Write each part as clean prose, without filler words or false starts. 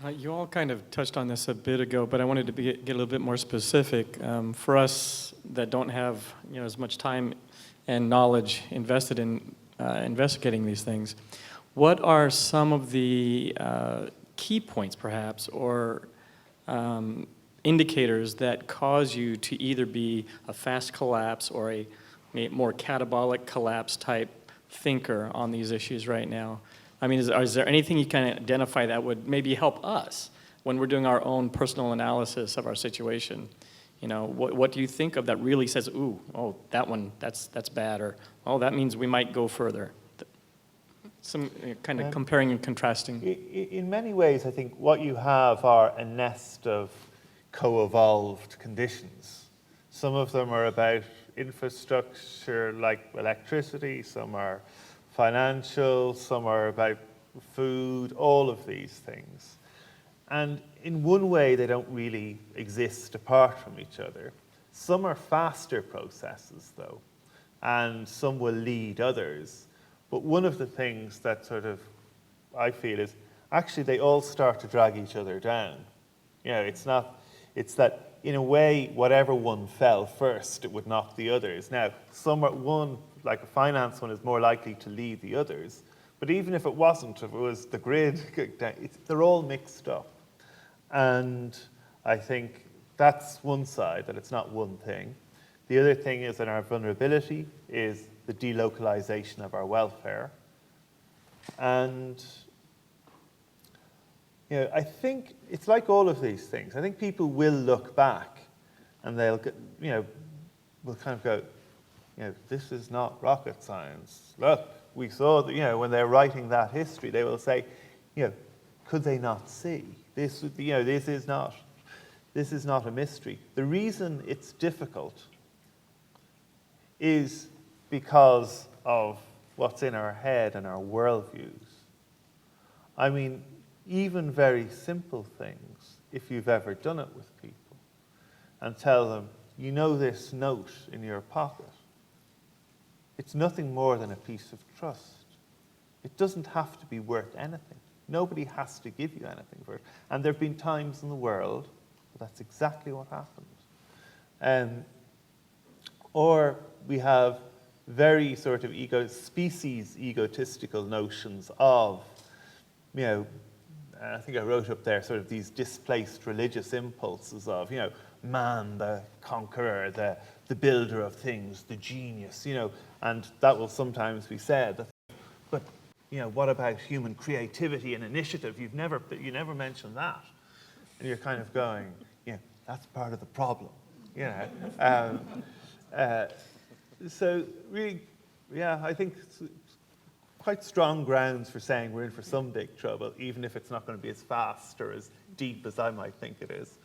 You all kind of touched on this a bit ago, but I wanted to get a little bit more specific. For us that don't have as much time and knowledge invested in investigating these things, what are some of the key points, perhaps, or indicators that cause you to either be a fast collapse or a more catabolic collapse type thinker on these issues right now? I mean, is there anything you can identify that would maybe help us when we're doing our own personal analysis of our situation? What do you think of that really says, ooh, oh, that one, that's bad, or, oh, that means we might go further? Some kind of comparing and contrasting. In many ways, I think what you have are a nest of co-evolved conditions. Some of them are about infrastructure like electricity, some are financial, some are about food, all of these things. And in one way, they don't really exist apart from each other. Some are faster processes, though, and some will lead others. But one of the things that I feel is actually they all start to drag each other down. It's that in a way, whatever one fell first, it would knock the others. Now, one, like a finance one, is more likely to lead the others. But even if it wasn't, if it was the grid, they're all mixed up. And I think that's one side, that it's not one thing. The other thing is that our vulnerability is the delocalization of our welfare. And I think it's like all of these things. I think people will look back and they'll will kind of go, this is not rocket science. Look, we saw that, when they're writing that history, they will say, could they not see? This is not a mystery. The reason it's difficult is because of what's in our head and our worldviews. I mean, even very simple things, if you've ever done it with people, and tell them, this note in your pocket, it's nothing more than a piece of trust. It doesn't have to be worth anything. Nobody has to give you anything for it. And there have been times in the world where that's exactly what happened. Or we have very sort of species egotistical notions of, I think I wrote up there sort of these displaced religious impulses of, man, the conqueror, the builder of things, the genius, and that will sometimes be said. But, what about human creativity and initiative? You never mentioned that. And you're kind of going, that's part of the problem, So really, I think it's quite strong grounds for saying we're in for some big trouble, even if it's not going to be as fast or as deep as I might think it is.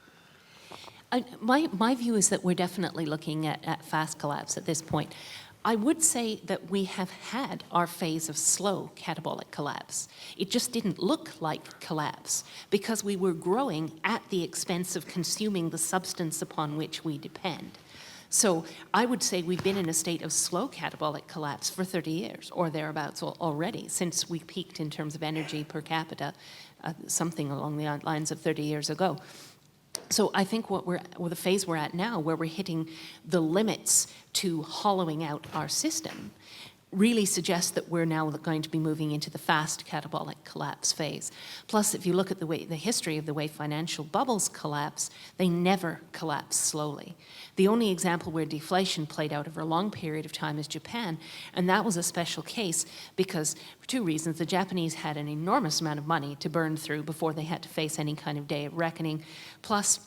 My view is that we're definitely looking at fast collapse at this point. I would say that we have had our phase of slow catabolic collapse. It just didn't look like collapse because we were growing at the expense of consuming the substance upon which we depend. So I would say we've been in a state of slow catabolic collapse for 30 years or thereabouts already since we peaked in terms of energy per capita, something along the lines of 30 years ago. So I think the phase we're at now, where we're hitting the limits to hollowing out our system, really suggests that we're now going to be moving into the fast catabolic collapse phase. Plus, if you look at the history of the way financial bubbles collapse, they never collapse slowly. The only example where deflation played out over a long period of time is Japan, and that was a special case because, for two reasons, the Japanese had an enormous amount of money to burn through before they had to face any kind of day of reckoning. Plus,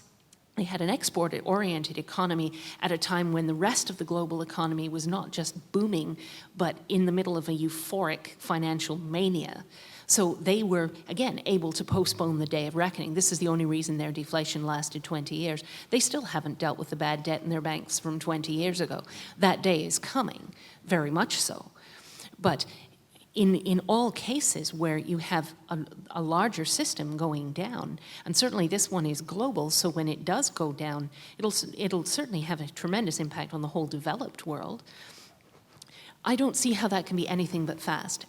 they had an export-oriented economy at a time when the rest of the global economy was not just booming, but in the middle of a euphoric financial mania. So they were, again, able to postpone the day of reckoning. This is the only reason their deflation lasted 20 years. They still haven't dealt with the bad debt in their banks from 20 years ago. That day is coming, very much so. But in all cases where you have a larger system going down, and certainly this one is global, so when it does go down, it'll certainly have a tremendous impact on the whole developed world. I don't see how that can be anything but fast.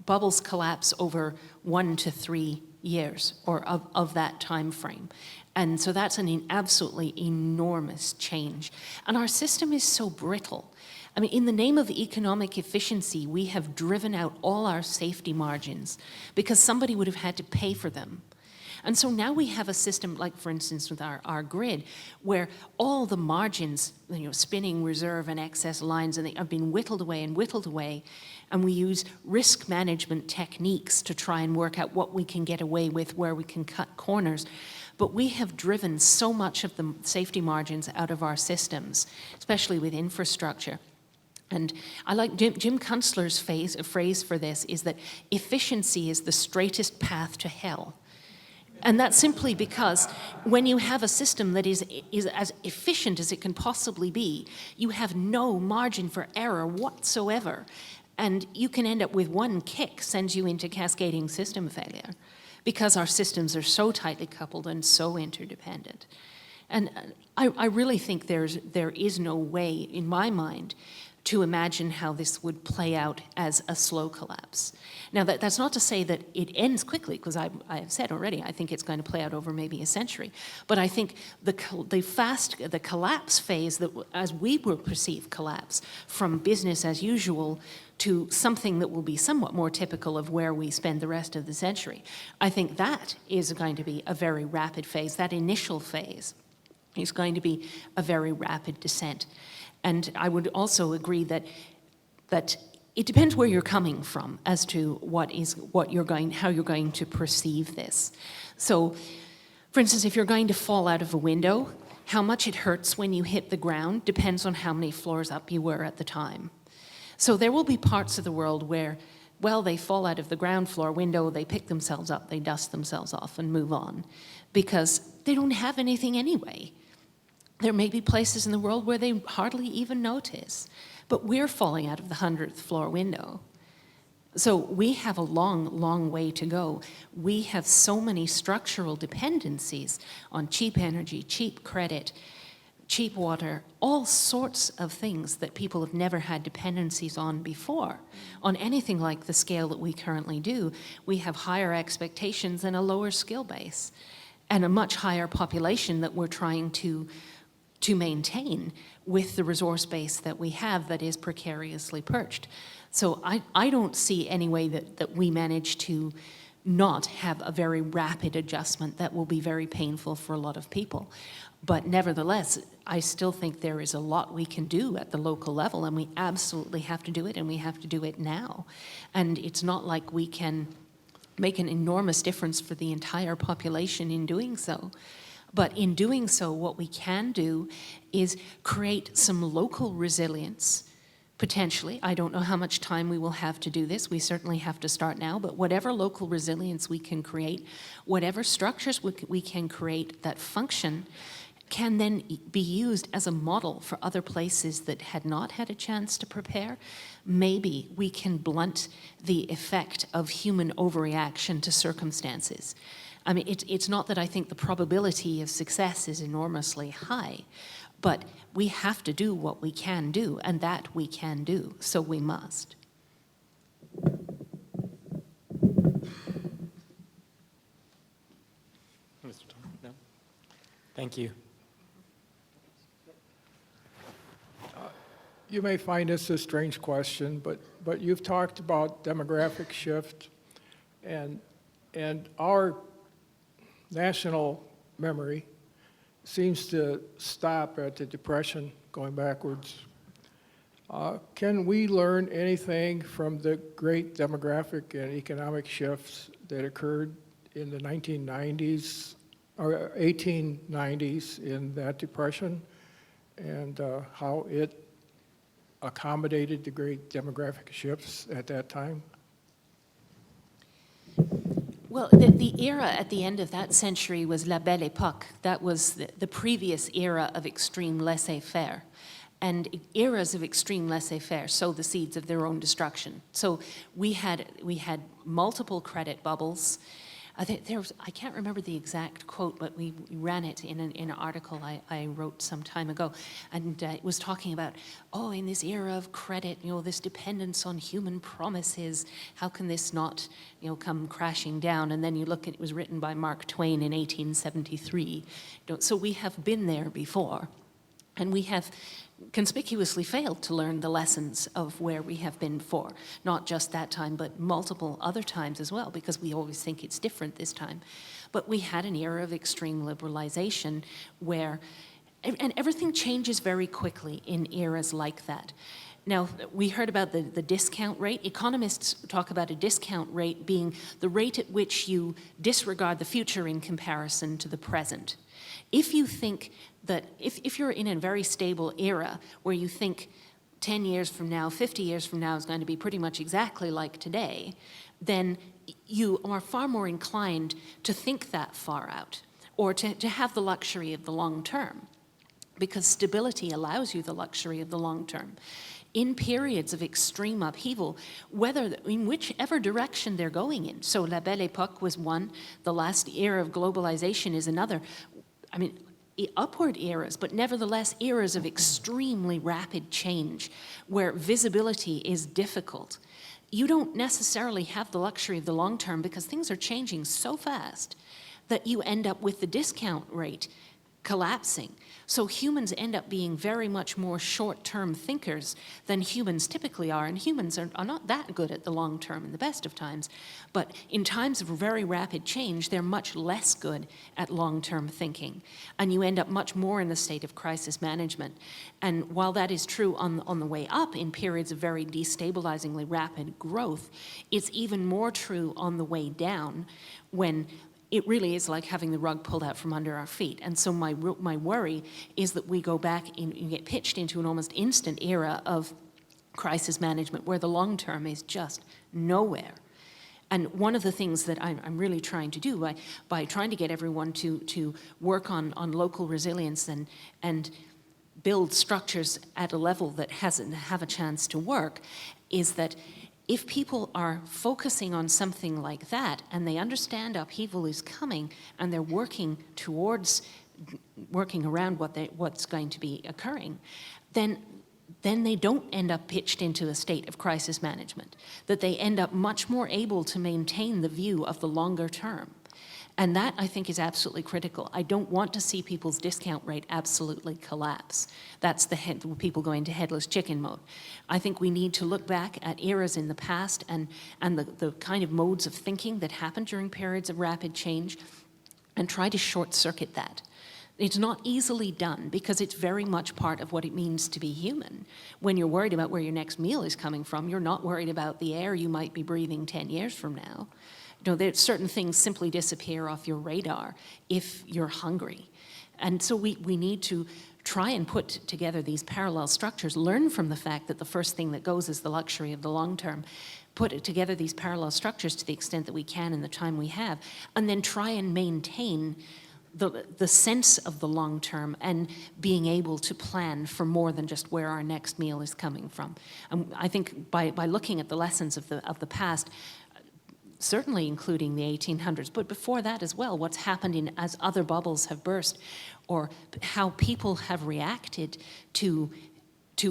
Bubbles collapse over 1 to 3 years or of that time frame. And so that's an absolutely enormous change. And our system is so brittle. I mean, in the name of economic efficiency, we have driven out all our safety margins because somebody would have had to pay for them. And so now we have a system, like for instance with our grid, where all the margins, spinning, reserve, and excess lines, and they have been whittled away, and we use risk management techniques to try and work out what we can get away with, where we can cut corners. But we have driven so much of the safety margins out of our systems, especially with infrastructure. And I like Jim Kunstler's phrase for this is that efficiency is the straightest path to hell. And that's simply because when you have a system that is as efficient as it can possibly be, you have no margin for error whatsoever. And you can end up with one kick sends you into cascading system failure because our systems are so tightly coupled and so interdependent. And I really think there is no way, in my mind, to imagine how this would play out as a slow collapse. Now, that's not to say that it ends quickly, because I have said already, I think it's going to play out over maybe a century. But I think the collapse phase, that as we will perceive collapse, from business as usual to something that will be somewhat more typical of where we spend the rest of the century, I think that is going to be a very rapid phase. That initial phase is going to be a very rapid descent. And I would also agree that it depends where you're coming from as to how you're going to perceive this. So, for instance, if you're going to fall out of a window, how much it hurts when you hit the ground depends on how many floors up you were at the time. So there will be parts of the world where, well, they fall out of the ground floor window, they pick themselves up, they dust themselves off and move on because they don't have anything anyway. There may be places in the world where they hardly even notice, but we're falling out of the 100th floor window. So we have a long, long way to go. We have so many structural dependencies on cheap energy, cheap credit, cheap water, all sorts of things that people have never had dependencies on before. On anything like the scale that we currently do, we have higher expectations and a lower skill base, and a much higher population that we're trying to maintain with the resource base that we have that is precariously perched. So I don't see any way that we manage to not have a very rapid adjustment that will be very painful for a lot of people. But nevertheless, I still think there is a lot we can do at the local level, and we absolutely have to do it, and we have to do it now. And it's not like we can make an enormous difference for the entire population in doing so. But in doing so, what we can do is create some local resilience, potentially. I don't know how much time we will have to do this. We certainly have to start now, but whatever local resilience we can create, whatever structures we can create that function, can then be used as a model for other places that had not had a chance to prepare. Maybe we can blunt the effect of human overreaction to circumstances. I mean, it's not that I think the probability of success is enormously high, but we have to do what we can do, and that we can do, so we must. Mr. Tom, no? Thank you. You may find this a strange question, but you've talked about demographic shift, and our national memory seems to stop at the Depression, going backwards. Can we learn anything from the great demographic and economic shifts that occurred in the 1990s or 1890s in that Depression, and how it accommodated the great demographic shifts at that time? Well, the era at the end of that century was la belle époque. That was the previous era of extreme laissez-faire. And eras of extreme laissez-faire sow the seeds of their own destruction. So we had multiple credit bubbles. I think I can't remember the exact quote, but we ran it in an article I wrote some time ago, and it was talking about, in this era of credit, this dependence on human promises, how can this not, come crashing down? And then you look at, it was written by Mark Twain in 1873. So we have been there before, and we have conspicuously failed to learn the lessons of where we have been before, not just that time, but multiple other times as well, because we always think it's different this time. But we had an era of extreme liberalization where, and everything changes very quickly in eras like that. Now, we heard about the discount rate. Economists talk about a discount rate being the rate at which you disregard the future in comparison to the present. If you think that, if you're in a very stable era where you think 10 years from now, 50 years from now is going to be pretty much exactly like today, then you are far more inclined to think that far out, or to have the luxury of the long term, because stability allows you the luxury of the long term. In periods of extreme upheaval, whether in whichever direction they're going in. So La Belle Époque was one, the last era of globalization is another. I mean, upward eras, but nevertheless eras of extremely rapid change where visibility is difficult. You don't necessarily have the luxury of the long term because things are changing so fast that you end up with the discount rate collapsing. So humans end up being very much more short-term thinkers than humans typically are, and humans are not that good at the long term in the best of times, but in times of very rapid change, they're much less good at long-term thinking, and you end up much more in the state of crisis management. And while that is true on the way up in periods of very destabilizingly rapid growth, it's even more true on the way down when it really is like having the rug pulled out from under our feet. And so my worry is that we go back and get pitched into an almost instant era of crisis management where the long term is just nowhere. And one of the things that I'm really trying to do by trying to get everyone to work on local resilience and build structures at a level that have a chance to work is that if people are focusing on something like that and they understand upheaval is coming and they're working around what's going to be occurring, then they don't end up pitched into a state of crisis management, that they end up much more able to maintain the view of the longer term. And that, I think, is absolutely critical. I don't want to see people's discount rate absolutely collapse. That's the people going to headless chicken mode. I think we need to look back at eras in the past and the kind of modes of thinking that happened during periods of rapid change and try to short-circuit that. It's not easily done because it's very much part of what it means to be human. When you're worried about where your next meal is coming from, you're not worried about the air you might be breathing 10 years from now. There's certain things simply disappear off your radar if you're hungry. And so we need to try and put together these parallel structures, learn from the fact that the first thing that goes is the luxury of the long term, put together these parallel structures to the extent that we can in the time we have, and then try and maintain the sense of the long term and being able to plan for more than just where our next meal is coming from. I think by looking at the lessons of the past, certainly including the 1800s, but before that as well, what's happened as other bubbles have burst, or how people have reacted to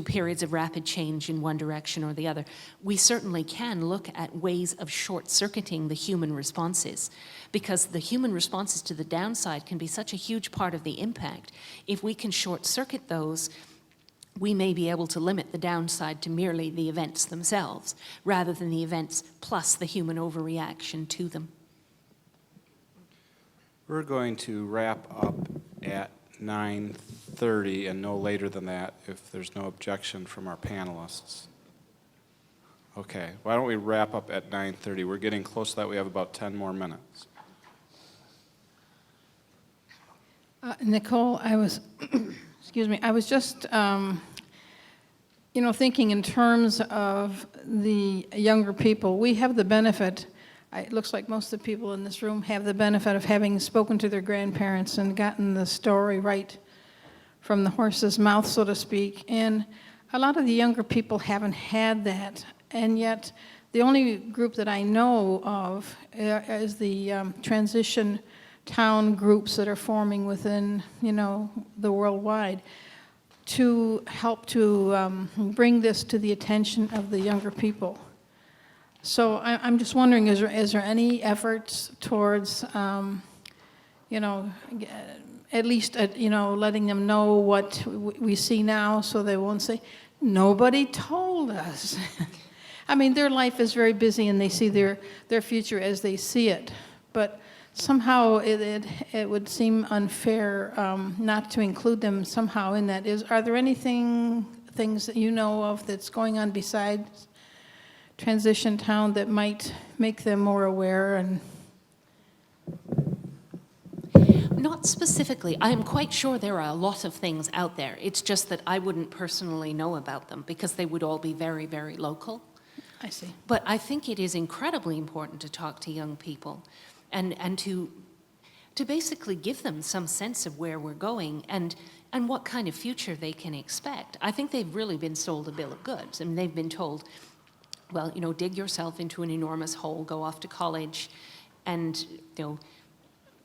periods of rapid change in one direction or the other. We certainly can look at ways of short-circuiting the human responses, because the human responses to the downside can be such a huge part of the impact. If we can short-circuit those, we may be able to limit the downside to merely the events themselves, rather than the events plus the human overreaction to them. We're going to wrap up at 9:30 and no later than that if there's no objection from our panelists. Okay, why don't we wrap up at 9:30? We're getting close to that. We have about 10 more minutes. Nicole, I was, excuse me, I was just, thinking in terms of the younger people. We have the benefit, it looks like most of the people in this room have the benefit of having spoken to their grandparents and gotten the story right from the horse's mouth, so to speak. And a lot of the younger people haven't had that, and yet The only group that I know of is the transition town groups that are forming within, the worldwide, to help to bring this to the attention of the younger people. So I'm just wondering, is there any efforts towards, at least, letting them know what we see now, so they won't say, nobody told us. I mean, their life is very busy and they see their future as they see it. But somehow it would seem unfair not to include them somehow in that. Are there things that you know of that's going on besides Transition Town that might make them more aware? And Not specifically. I am quite sure there are a lot of things out there. It's just that I wouldn't personally know about them because they would all be very, very local. I see. But I think it is incredibly important to talk to young people and to basically give them some sense of where we're going and what kind of future they can expect. I think they've really been sold a bill of goods. I mean, they've been told, well, dig yourself into an enormous hole, go off to college, and,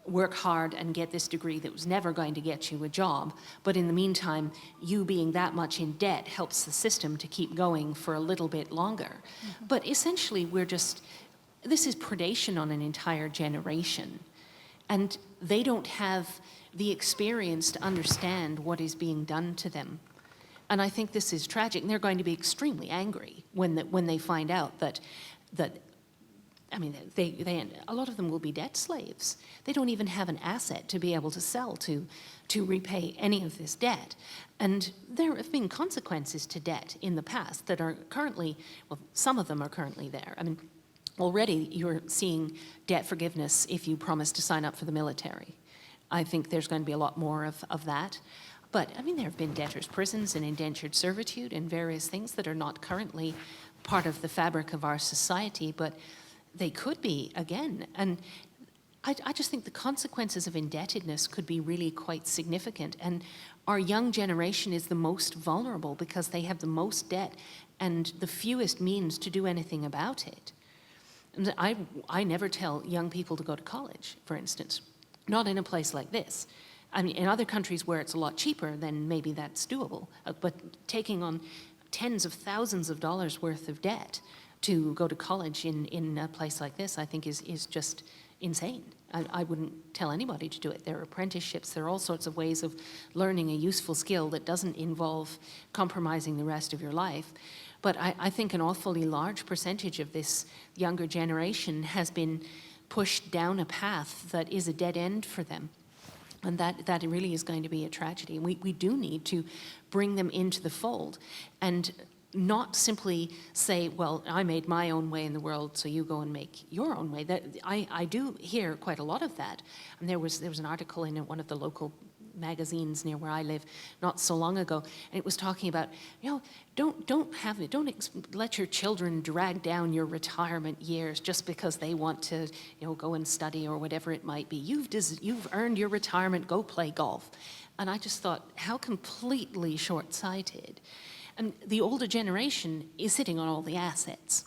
work hard and get this degree that was never going to get you a job. But in the meantime, you being that much in debt helps the system to keep going for a little bit longer. Mm-hmm. But essentially, this is predation on an entire generation. And they don't have the experience to understand what is being done to them. And I think this is tragic. And they're going to be extremely angry when they find out that I mean, a lot of them will be debt slaves. They don't even have an asset to be able to sell to repay any of this debt. And there have been consequences to debt in the past that are currently, well, some of them are currently there. I mean, already you're seeing debt forgiveness if you promise to sign up for the military. I think there's going to be a lot more of that. But, I mean, there have been debtors' prisons and indentured servitude and various things that are not currently part of the fabric of our society, but they could be again. And I just think the consequences of indebtedness could be really quite significant. And our young generation is the most vulnerable because they have the most debt and the fewest means to do anything about it. And I never tell young people to go to college, for instance, not in a place like this. I mean, in other countries where it's a lot cheaper, then maybe that's doable. But taking on tens of thousands of dollars worth of debt to go to college in a place like this, I think is just insane. I wouldn't tell anybody to do it. There are apprenticeships, there are all sorts of ways of learning a useful skill that doesn't involve compromising the rest of your life. But I think an awfully large percentage of this younger generation has been pushed down a path that is a dead end for them. And that really is going to be a tragedy. And we do need to bring them into the fold and not simply say, well, I made my own way in the world, so you go and make your own way. I do hear quite a lot of that. And there was an article in one of the local magazines near where I live not so long ago, and it was talking about, don't let your children drag down your retirement years just because they want to, go and study or whatever it might be. You've earned your retirement, go play golf. And I just thought, how completely short-sighted. And the older generation is sitting on all the assets.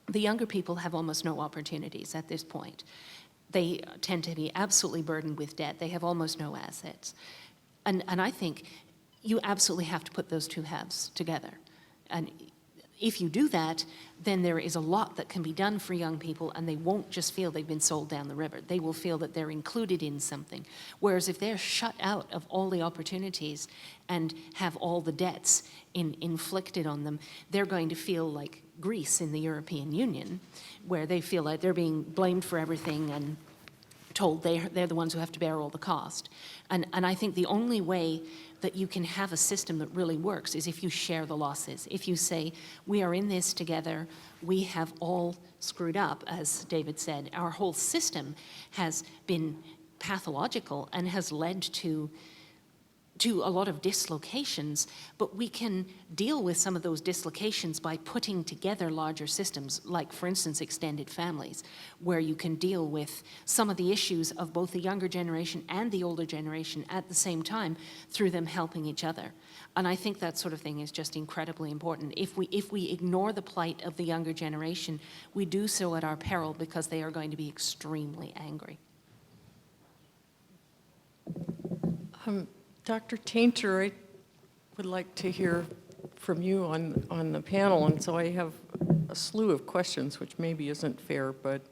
The younger people have almost no opportunities at this point. They tend to be absolutely burdened with debt. They have almost no assets. And I think you absolutely have to put those two halves together. And if you do that, then there is a lot that can be done for young people, and they won't just feel they've been sold down the river. They will feel that they're included in something. Whereas if they're shut out of all the opportunities and have all the debts inflicted on them, they're going to feel like Greece in the European Union, where they feel like they're being blamed for everything and told they're the ones who have to bear all the cost. And I think the only way that you can have a system that really works is if you share the losses. If you say, we are in this together, we have all screwed up, as David said. Our whole system has been pathological and has led to to a lot of dislocations, but we can deal with some of those dislocations by putting together larger systems, like, for instance, extended families, where you can deal with some of the issues of both the younger generation and the older generation at the same time through them helping each other. And I think that sort of thing is just incredibly important. If we ignore the plight of the younger generation, we do so at our peril, because they are going to be extremely angry. Dr. Tainter, I would like to hear from you on the panel, and so I have a slew of questions, which maybe isn't fair, but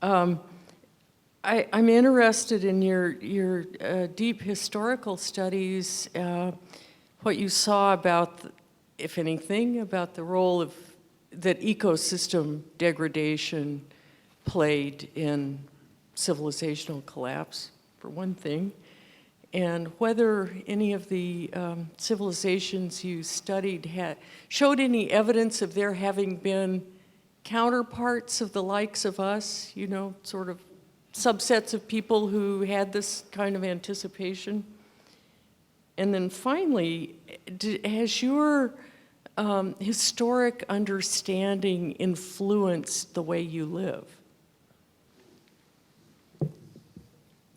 I'm interested in your deep historical studies, what you saw about, if anything, about the role of that ecosystem degradation played in civilizational collapse, for one thing, and whether any of the civilizations you studied showed any evidence of there having been counterparts of the likes of us, you know, sort of subsets of people who had this kind of anticipation. And then finally, has your historic understanding influenced the way you live?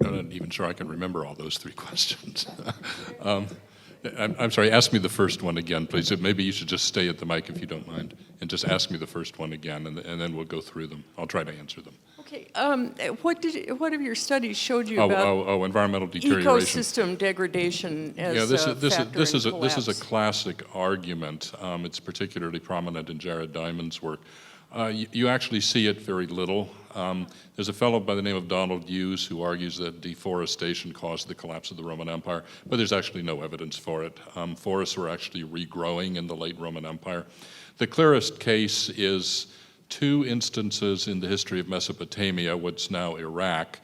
I'm not even sure I can remember all those three questions. I'm sorry, ask me the first one again, please. Maybe you should just stay at the mic if you don't mind, and just ask me the first one again, and then we'll go through them. I'll try to answer them. Okay, what of your studies showed you about environmental deterioration. ecosystem degradation as Yeah, a factor this is collapse? a classic argument. It's particularly prominent in Jared Diamond's work. You actually see it very little. There's a fellow by the name of Donald Hughes who argues that deforestation caused the collapse of the Roman Empire, but there's actually no evidence for it. Forests were actually regrowing in the late Roman Empire. The clearest case is two instances in the history of Mesopotamia, what's now Iraq,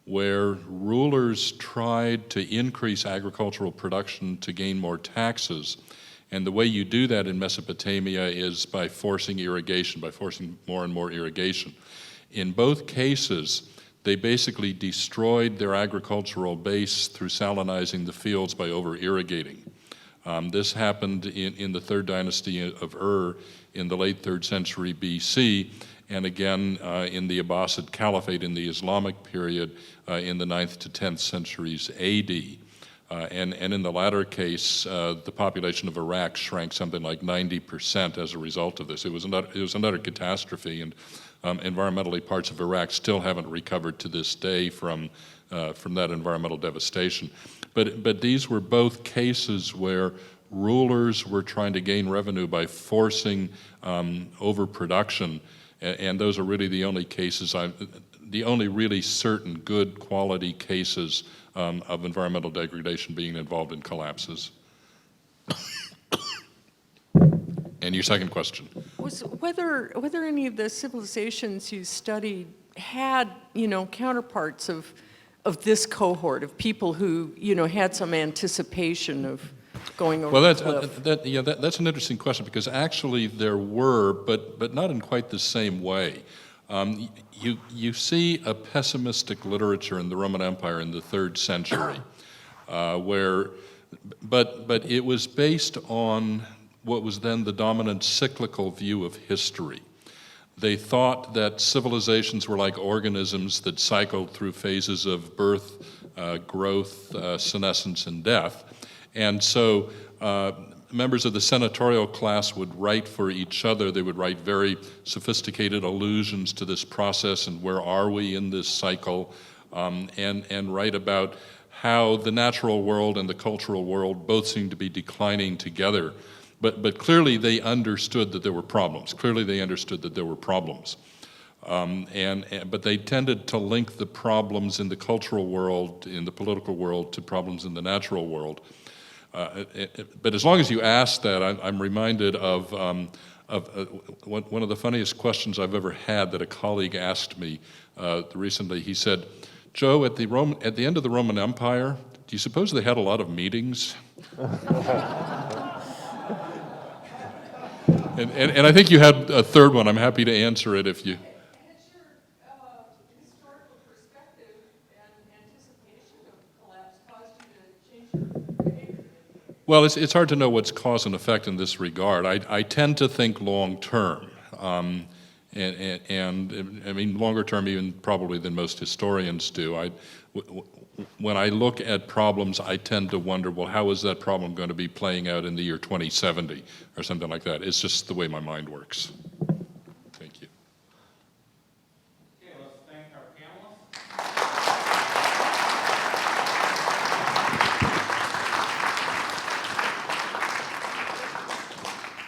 where rulers tried to increase agricultural production to gain more taxes. And the way you do that in Mesopotamia is by forcing irrigation, by forcing more and more irrigation. In both cases, they basically destroyed their agricultural base through salinizing the fields by over-irrigating. This happened in the third dynasty of Ur in the late 3rd century BC, and again in the Abbasid Caliphate in the Islamic period in the 9th to 10th centuries AD. And in the latter case, the population of Iraq shrank something like 90% as a result of this. It was an utter catastrophe, and environmentally parts of Iraq still haven't recovered to this day from that environmental devastation. But these were both cases where rulers were trying to gain revenue by forcing overproduction, and those are really the only cases, the only really certain good quality cases of environmental degradation being involved in collapses. And your second question? Was whether any of the civilizations you studied had, you know, counterparts of this cohort of people who, you know, had some anticipation of going over the cliff? That's an interesting question, because actually there were, but not in quite the same way. You see a pessimistic literature in the Roman Empire in the 3rd century, but it was based on what was then the dominant cyclical view of history. They thought that civilizations were like organisms that cycled through phases of birth, growth, senescence, and death. And so members of the senatorial class would write for each other. They would write very sophisticated allusions to this process and where are we in this cycle, and write about how the natural world and the cultural world both seem to be declining together. But clearly they understood that there were problems. But they tended to link the problems in the cultural world, in the political world, to problems in the natural world. But as long as you ask that, I'm reminded of one of the funniest questions I've ever had that a colleague asked me recently. He said, "Joe, at the end of the Roman Empire, do you suppose they had a lot of meetings?" And I think you had a third one. I'm happy to answer it if you... Has your historical perspective and anticipation of collapse caused you to change your Well, it's hard to know what's cause and effect in this regard. I tend to think long-term, and I mean longer term even probably than most historians do. When I look at problems, I tend to wonder, well, how is that problem going to be playing out in the year 2070 or something like that? It's just the way my mind works.